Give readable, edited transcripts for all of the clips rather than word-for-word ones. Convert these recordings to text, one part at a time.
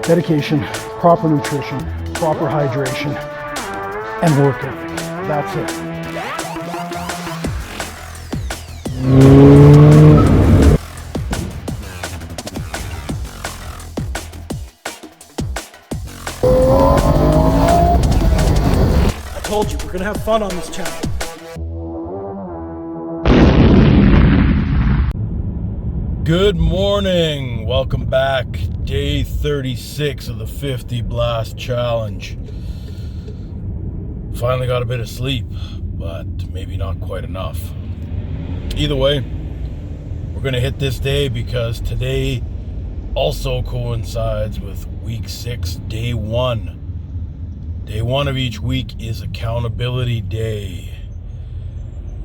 dedication, proper nutrition, proper hydration, and work ethic. That's it. I told you, we're gonna have fun on this channel. Good morning, welcome back. Day 36 of the 50Blast challenge. Finally got a bit of sleep, but maybe not quite enough. Either way, we're gonna hit this day because today also coincides with week 6, day 1. Day 1 of each week is accountability day.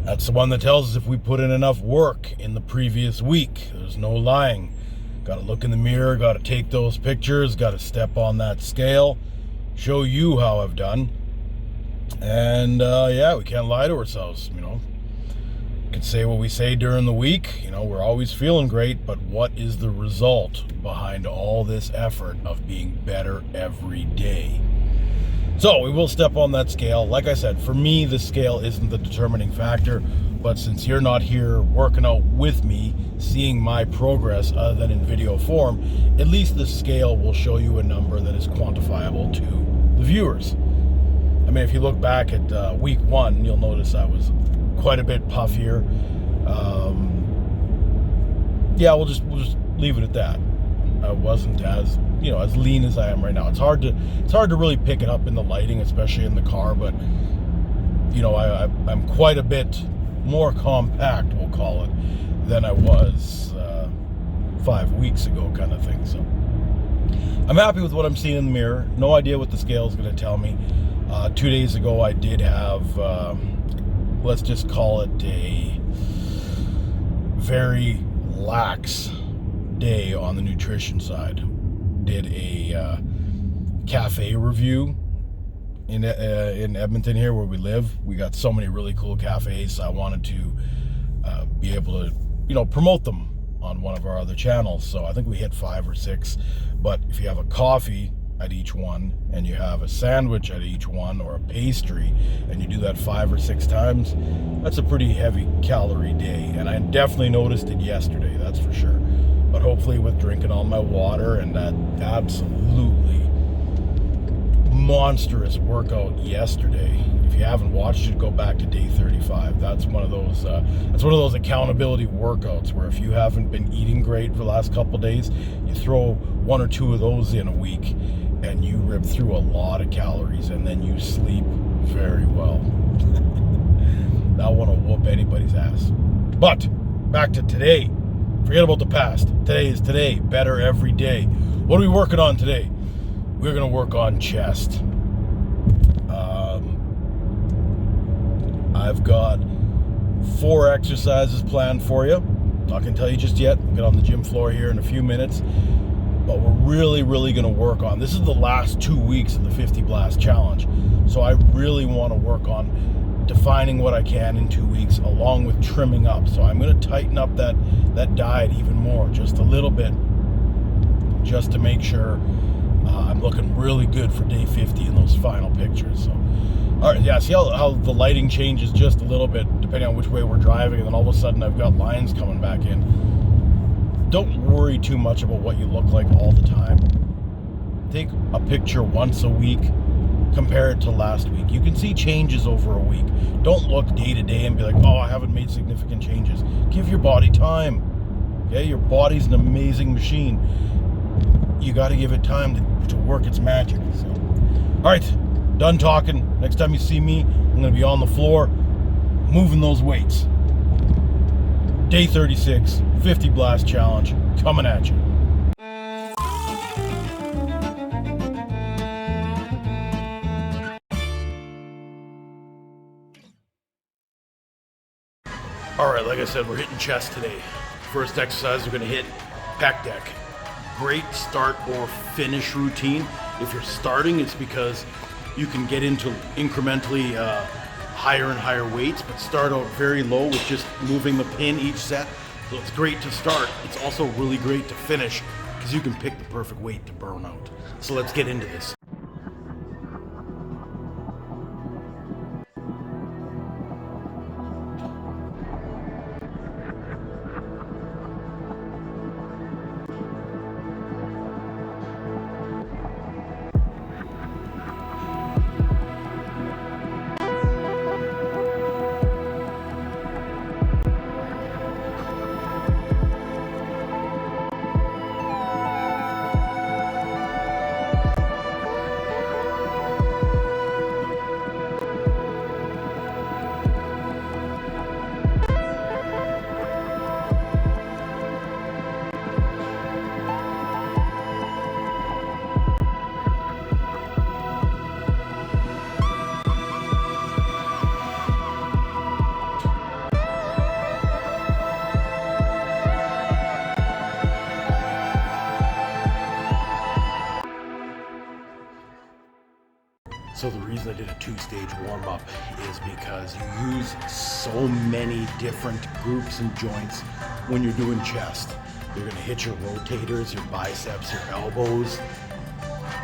That's the one that tells us if we put in enough work in the previous week. There's no lying. Got to look in the mirror, got to take those pictures, got to step on that scale, show you how I've done. And yeah, we can't lie to ourselves, you know. We can say what we say during the week, you know, we're always feeling great, but what is the result behind all this effort of being better every day? So we will step on that scale. Like I said, for me, the scale isn't the determining factor, but since you're not here working out with me, seeing my progress other than in video form, at least the scale will show you a number that is quantifiable to the viewers. I mean, if you look back at week 1, you'll notice I was quite a bit puffier. Yeah, we'll just leave it at that. I wasn't as, you know, as lean as I am right now. It's hard to really pick it up in the lighting, especially in the car, but you know, I'm quite a bit more compact, we'll call it, than I was 5 weeks ago, kind of thing. So I'm happy with what I'm seeing in the mirror. No idea what the scale is going to tell me. 2 days ago I did have let's just call it a very lax day on the nutrition side. Did a cafe review in Edmonton here where we live. We got so many really cool cafes, so I wanted to be able to, you know, promote them on one of our other channels. So I think we hit 5 or 6, but if you have a coffee at each one and you have a sandwich at each one or a pastry and you do that 5 or 6 times, that's a pretty heavy calorie day, and I definitely noticed it yesterday, that's for sure. But hopefully with drinking all my water and that absolutely monstrous workout yesterday, if you haven't watched it, go back to day 35. That's one of those accountability workouts where if you haven't been eating great for the last couple of days, you throw 1 or 2 of those in a week and you rip through a lot of calories and then you sleep very well. That one will whoop anybody's ass. But back to today. Forget about the past. Today is today. Better every day. What are we working on today? We're going to work on chest. I've got 4 exercises planned for you. Not going to tell you just yet. We'll get on the gym floor here in a few minutes. But we're really going to work on, this is the last 2 weeks of the 50Blast challenge. So I really want to work on defining what I can in 2 weeks along with trimming up. So I'm going to tighten up that diet even more, just a little bit, just to make sure I'm looking really good for day 50 in those final pictures. So, all right, yeah, see how the lighting changes just a little bit depending on which way we're driving, and then all of a sudden I've got lines coming back in. Don't worry too much about what you look like all the time. Take a picture once a week, compare it to last week. You can see changes over a week. Don't look day to day and be like, oh, I haven't made significant changes. Give your body time. Okay, your body's an amazing machine. You got to give it time to work its magic. So, all right, done talking. Next time you see me, I'm going to be on the floor moving those weights. Day 36, 50Blast challenge, coming at you. All right, like I said, we're hitting chest today. First exercise, we're gonna hit pec deck. Great start or finish routine. If you're starting, it's because you can get into incrementally higher and higher weights, but start out very low with just moving the pin each set. So it's great to start. It's also really great to finish because you can pick the perfect weight to burn out. So let's get into this. So the reason I did a 2-stage warm-up is because you use so many different groups and joints when you're doing chest. You're gonna hit your rotators, your biceps, your elbows.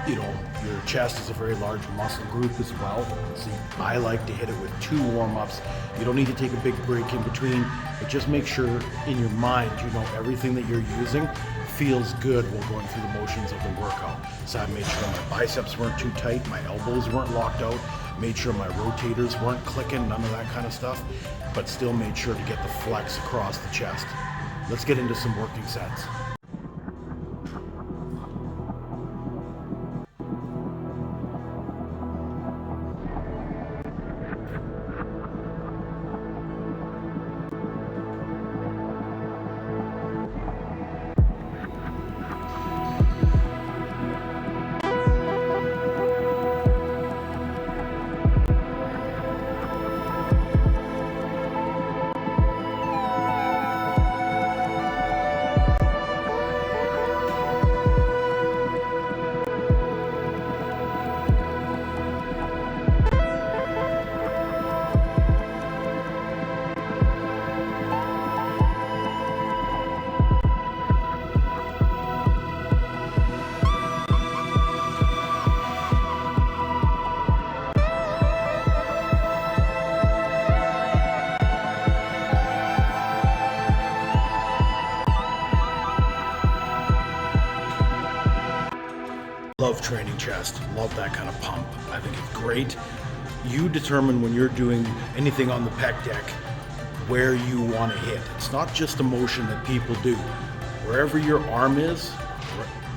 You know, your chest is a very large muscle group as well. So I like to hit it with 2 warm-ups. You don't need to take a big break in between, but just make sure in your mind you know everything that you're using feels good while going through the motions of the workout. So I made sure my biceps weren't too tight, my elbows weren't locked out, made sure my rotators weren't clicking, none of that kind of stuff, but still made sure to get the flex across the chest. Let's get into some working sets. Love training chest, love that kind of pump. I think it's great. You determine when you're doing anything on the pec deck where you want to hit. It's not just a motion that people do. Wherever your arm is,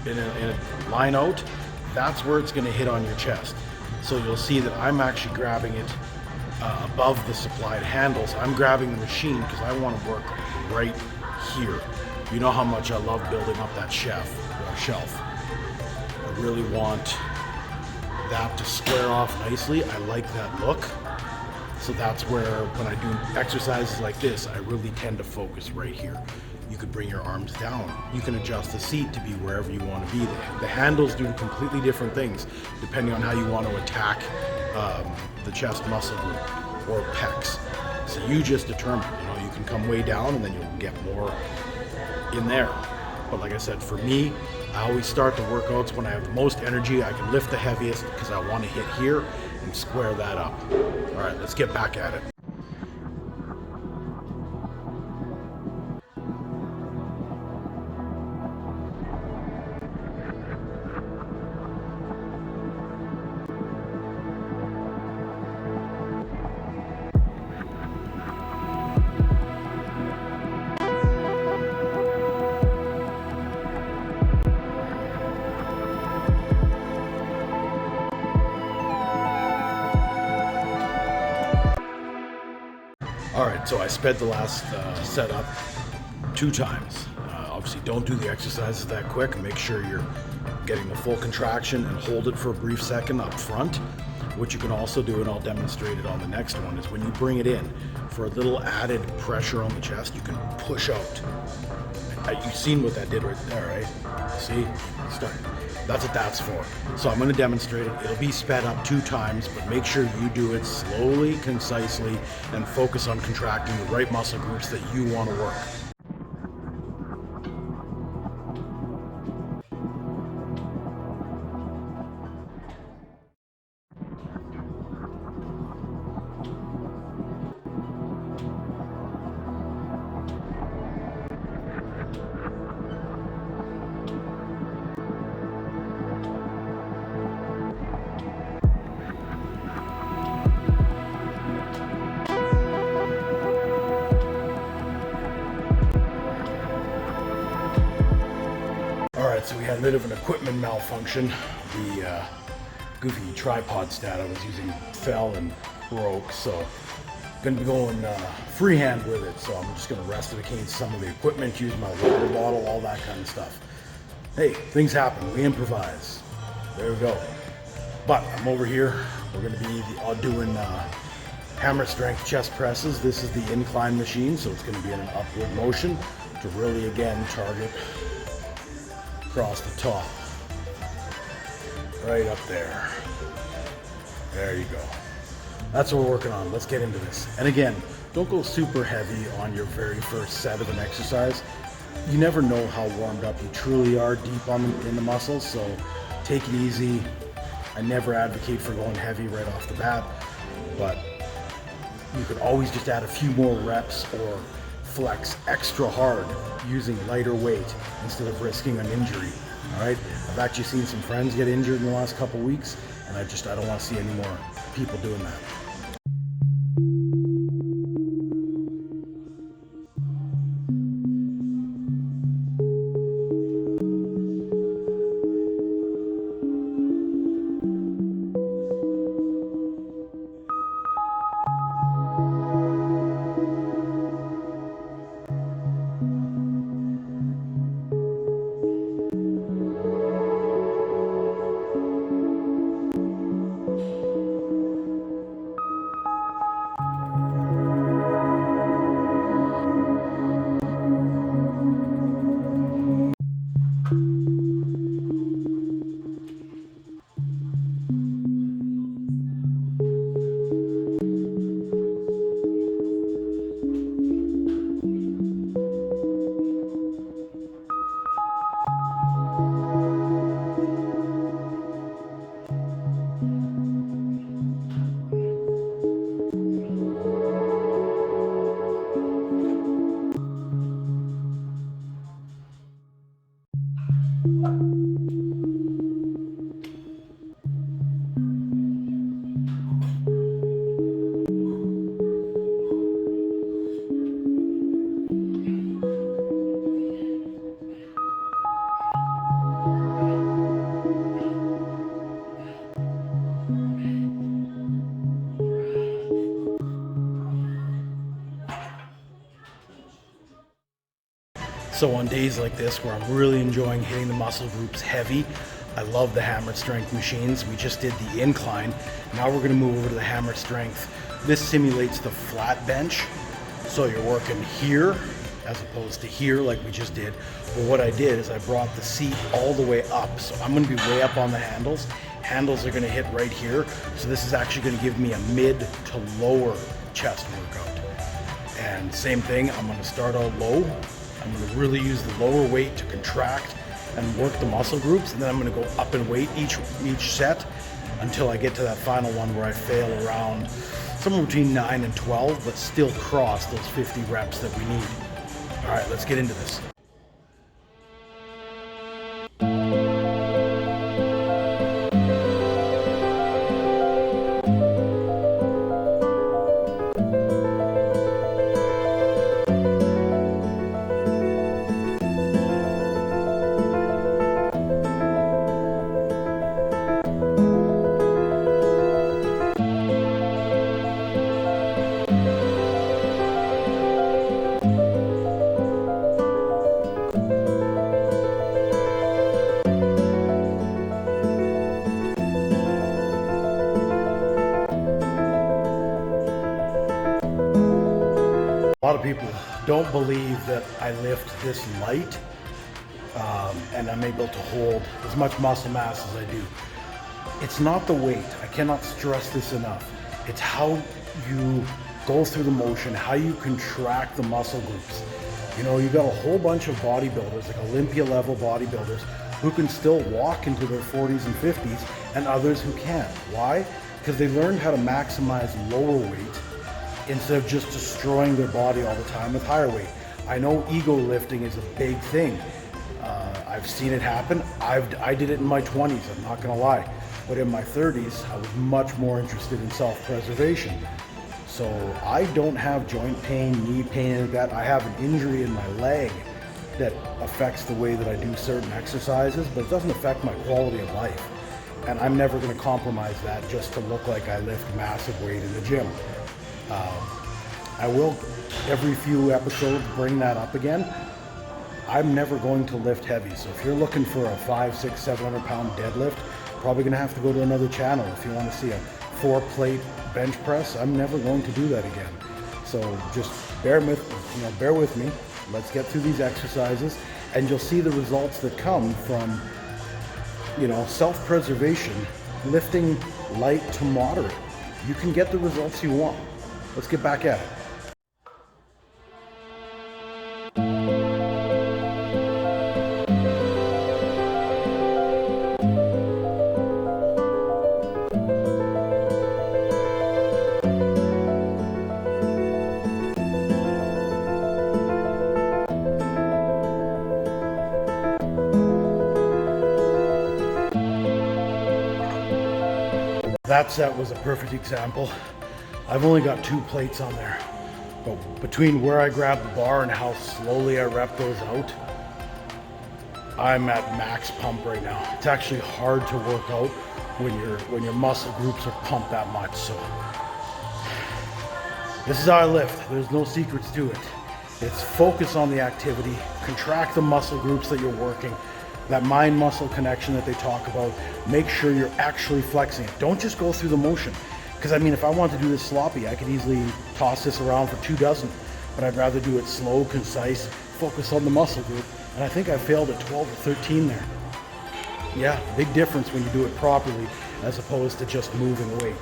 in a line out, that's where it's going to hit on your chest. So you'll see that I'm actually grabbing it above the supplied handles. I'm grabbing the machine because I want to work right here. You know how much I love building up that shelf. I really want that to square off nicely. I like that look. So that's where, when I do exercises like this, I really tend to focus right here. You could bring your arms down. You can adjust the seat to be wherever you want to be. The handles do completely different things depending on how you want to attack the chest muscle group or pecs. So you just determine, you can come way down and then you'll get more in there. But like I said, for me, I always start the workouts when I have the most energy. I can lift the heaviest because I want to hit here and square that up. All right, let's get back at it. All right, so I sped the last setup 2 times. Obviously, don't do the exercises that quick. Make sure you're getting the full contraction and hold it for a brief second up front. What you can also do, and I'll demonstrate it on the next one, is when you bring it in, for a little added pressure on the chest, you can push out. You've seen what that did right there, right? See? Start. That's what that's for. So I'm going to demonstrate it. It'll be sped up 2 times, but make sure you do it slowly, concisely, and focus on contracting the right muscle groups that you want to work. So we had a bit of an equipment malfunction. The goofy tripod stand I was using fell and broke, so gonna be going freehand with it. So I'm just gonna rest it against some of the equipment, use my water bottle, all that kind of stuff. Hey, things happen, we improvise. There we go. But I'm over here, we're gonna be doing hammer strength chest presses. This is the incline machine, so it's gonna be in an upward motion to really, again, target across the top. Right up there. There you go. That's what we're working on. Let's get into this. And again, don't go super heavy on your very first set of an exercise. You never know how warmed up you truly are deep in the muscles, so take it easy. I never advocate for going heavy right off the bat, but you could always just add a few more reps or flex extra hard using lighter weight instead of risking an injury. All right, I've actually seen some friends get injured in the last couple weeks, and I don't want to see any more people doing that. So on days like this where I'm really enjoying hitting the muscle groups heavy, I love the hammer strength machines. We just did the incline. Now we're gonna move over to the hammer strength. This simulates the flat bench. So you're working here as opposed to here like we just did. But what I did is I brought the seat all the way up. So I'm gonna be way up on the handles. Handles are gonna hit right here. So this is actually gonna give me a mid to lower chest workout. And same thing, I'm gonna start out low. I'm going to really use the lower weight to contract and work the muscle groups, and then I'm going to go up in weight each set until I get to that final one where I fail around somewhere between 9 and 12, but still cross those 50 reps that we need. All right, let's get into this. A lot of people don't believe that I lift this light and I'm able to hold as much muscle mass as I do. It's not the weight. I cannot stress this enough. It's how you go through the motion, how you contract the muscle groups. You know, you got a whole bunch of bodybuilders, like Olympia level bodybuilders, who can still walk into their 40s and 50s, and others who can't. Why? Because they learned how to maximize lower weight instead of just destroying their body all the time with higher weight. I know ego lifting is a big thing. I've seen it happen. I did it in my 20s, I'm not gonna lie. But in my 30s, I was much more interested in self-preservation. So I don't have joint pain, knee pain, like that. I have an injury in my leg, that affects the way that I do certain exercises, but it doesn't affect my quality of life. And I'm never going to compromise that just to look like I lift massive weight in the gym. I will, every few episodes, bring that up again. I'm never going to lift heavy. So if you're looking for a 500, 600, 700 pound deadlift, probably going to have to go to another channel. If you want to see a 4-plate bench press, I'm never going to do that again. So just bear with me. Let's get through these exercises, and you'll see the results that come from, self-preservation, lifting light to moderate. You can get the results you want. Let's get back at it. That set was a perfect example. I've only got 2 plates on there, but between where I grab the bar and how slowly I rep those out, I'm at max pump right now. It's actually hard to work out when your muscle groups are pumped that much. So this is how I lift. There's no secrets to it. It's focus on the activity, contract the muscle groups that you're working, that mind-muscle connection that they talk about. Make sure you're actually flexing it. Don't just go through the motion. Because if I want to do this sloppy, I could easily toss this around for 2 dozen, but I'd rather do it slow, concise, focus on the muscle group. And I think I failed at 12 or 13 there. Yeah, big difference when you do it properly as opposed to just moving weight.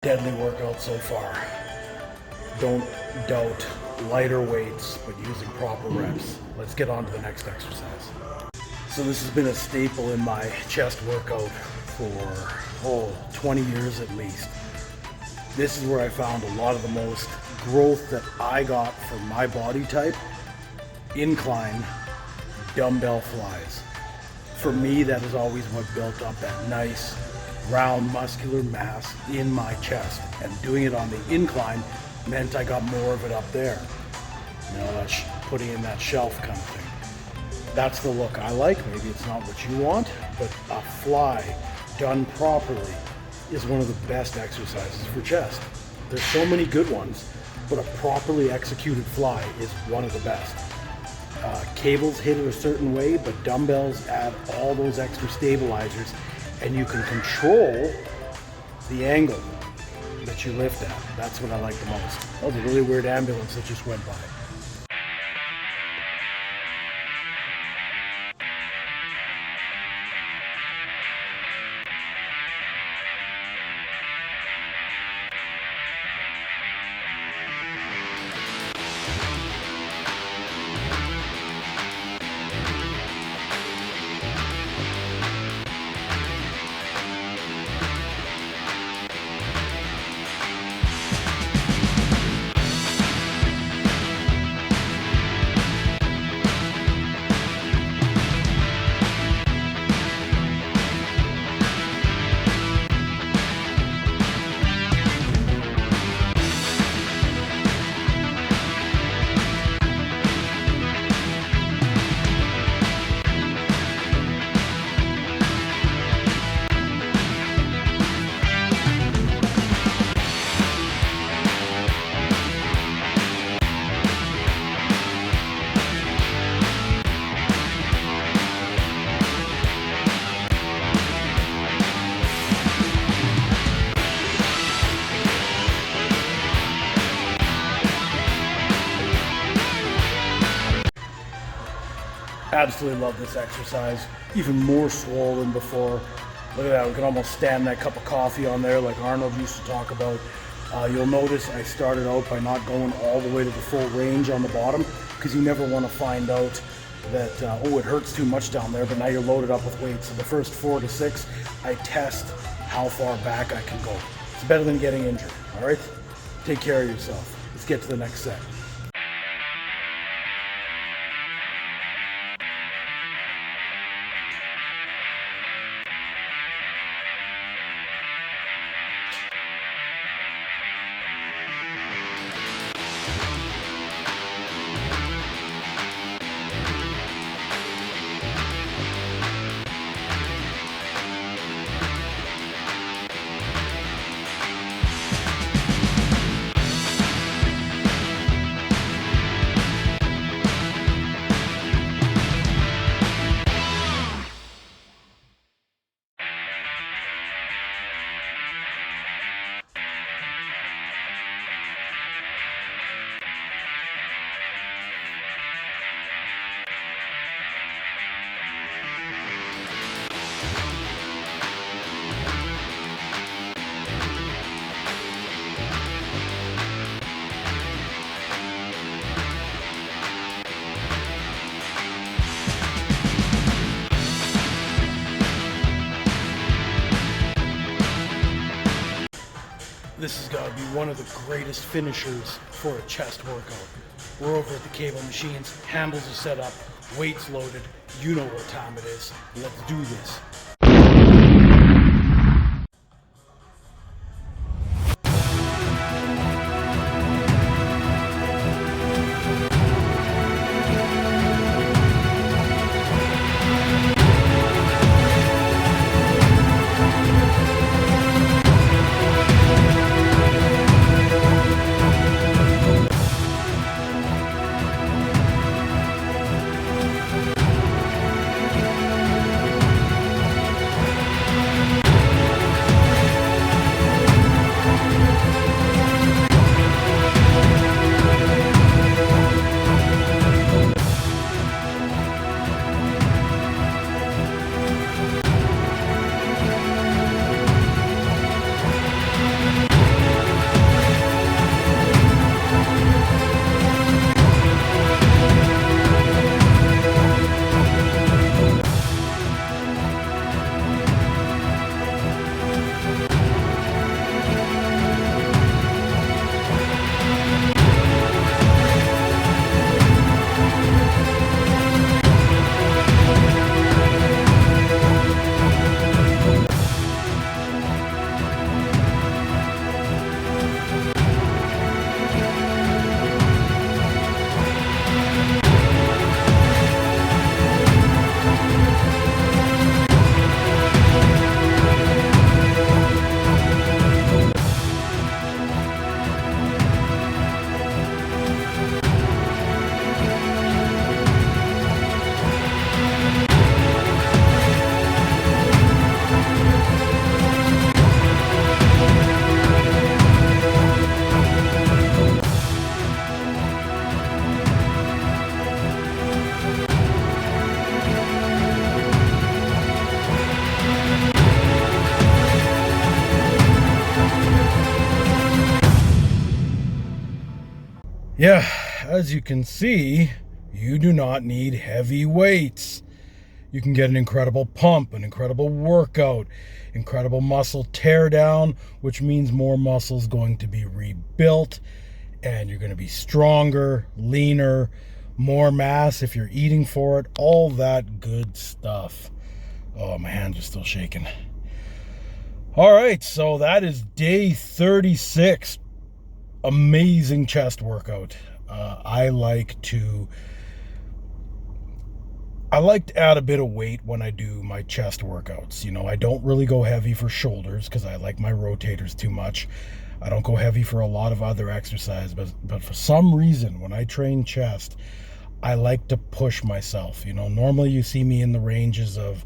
Deadly workout so far. Don't doubt lighter weights, but using proper reps. Let's get on to the next exercise. So this has been a staple in my chest workout for 20 years at least. This is where I found a lot of the most growth that I got for my body type. Incline dumbbell flies. For me, that is always what built up that nice round muscular mass in my chest, and doing it on the incline meant I got more of it up there. That's putting in that shelf kind of thing. That's the look I like. Maybe it's not what you want, but a fly done properly is one of the best exercises for chest. There's so many good ones, but a properly executed fly is one of the best. Cables hit it a certain way, but dumbbells add all those extra stabilizers, and you can control the angle that you lift at. That's what I like the most. That was a really weird ambulance that just went by. Absolutely love this exercise. Even more swollen before. Look at that, we can almost stand that cup of coffee on there like Arnold used to talk about. You'll notice I started out by not going all the way to the full range on the bottom, because you never want to find out that, it hurts too much down there, but now you're loaded up with weight. So the first 4 to 6, I test how far back I can go. It's better than getting injured, all right? Take care of yourself. Let's get to the next set. This has got to be one of the greatest finishers for a chest workout. We're over at the cable machines, handles are set up, weights loaded. You know what time it is. Let's do this. Yeah, as you can see, you do not need heavy weights. You can get an incredible pump, an incredible workout, incredible muscle tear down, which means more muscles going to be rebuilt, and you're going to be stronger, leaner, more mass if you're eating for it, all that good stuff. Oh, my hands are still shaking. All right, so that is day 36. Amazing chest workout. I like to add a bit of weight when I do my chest workouts. You know, I don't really go heavy for shoulders because I like my rotators too much. I don't go heavy for a lot of other exercise, but for some reason, when I train chest, I like to push myself. You know, normally you see me in the ranges of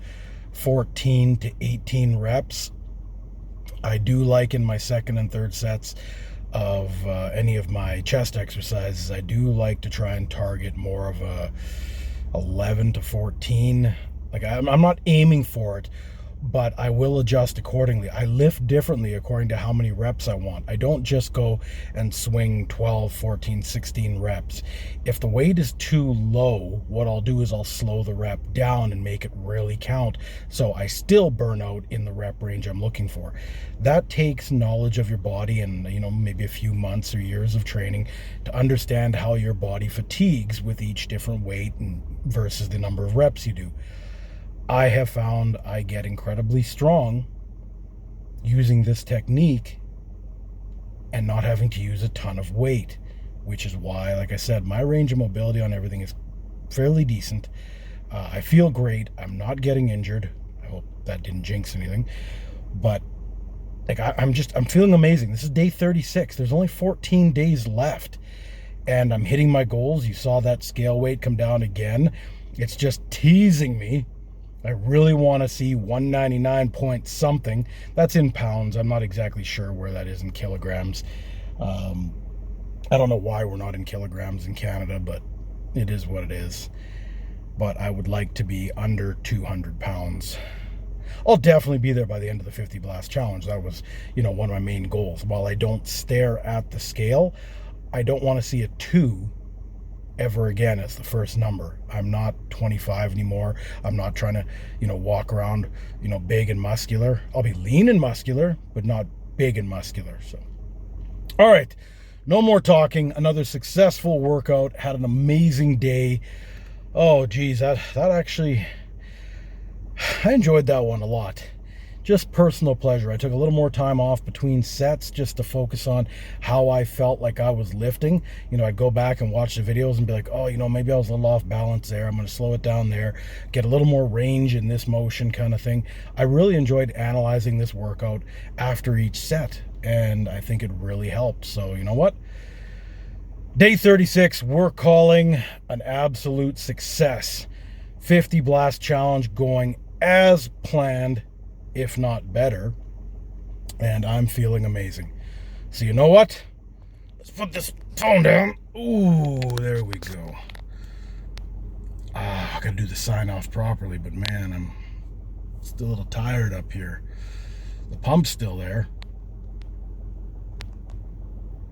14 to 18 reps. I do like in my second and third sets of any of my chest exercises, I do like to try and target more of a 11 to 14. Like I'm not aiming for it, but I will adjust accordingly. I lift differently according to how many reps I want. I don't just go and swing 12, 14, 16 reps. If the weight is too low, what I'll do is I'll slow the rep down and make it really count, so I still burn out in the rep range I'm looking for. That takes knowledge of your body and, you know, maybe a few months or years of training to understand how your body fatigues with each different weight and versus the number of reps you do. I have found I get incredibly strong using this technique and not having to use a ton of weight, which is why, like I said, my range of mobility on everything is fairly decent. I feel great. I'm not getting injured. I hope that didn't jinx anything. But like I'm feeling amazing. This is day 36. There's only 14 days left, and I'm hitting my goals. You saw that scale weight come down again. It's just teasing me. I really want to see 199 point something. That's in pounds. I'm not exactly sure where that is in kilograms. I don't know why we're not in kilograms in Canada, but it is what it is. But I would like to be under 200 pounds. I'll definitely be there by the end of the 50 Blast Challenge. That was, you know, one of my main goals. While I don't stare at the scale, I don't want to see a 2 ever again as the first number. I'm not 25 anymore. I'm not trying to, you know, walk around, you know, big and muscular. I'll be lean and muscular, but not big and muscular. So, all right, no more talking. Another successful workout. Had an amazing day. Oh, geez, that actually, I enjoyed that one a lot. Just personal pleasure. I took a little more time off between sets just to focus on how I felt like I was lifting. You know, I'd go back and watch the videos and be like, oh, you know, maybe I was a little off balance there. I'm going to slow it down there, get a little more range in this motion kind of thing. I really enjoyed analyzing this workout after each set, and I think it really helped. So, you know what? Day 36, we're calling an absolute success. 50 Blast Challenge going as planned, if not better, and I'm feeling amazing. So you know what? Let's put this phone down. Ooh, there we go. I gotta do the sign off properly, but man, I'm still a little tired up here. The pump's still there.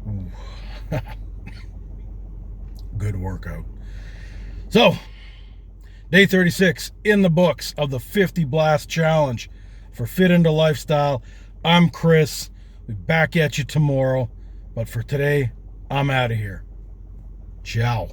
Ooh. Good workout. So, day 36 in the books of the 50 Blast Challenge. For Fit Into Lifestyle, I'm Chris. We'll be back at you tomorrow. But for today, I'm out of here. Ciao.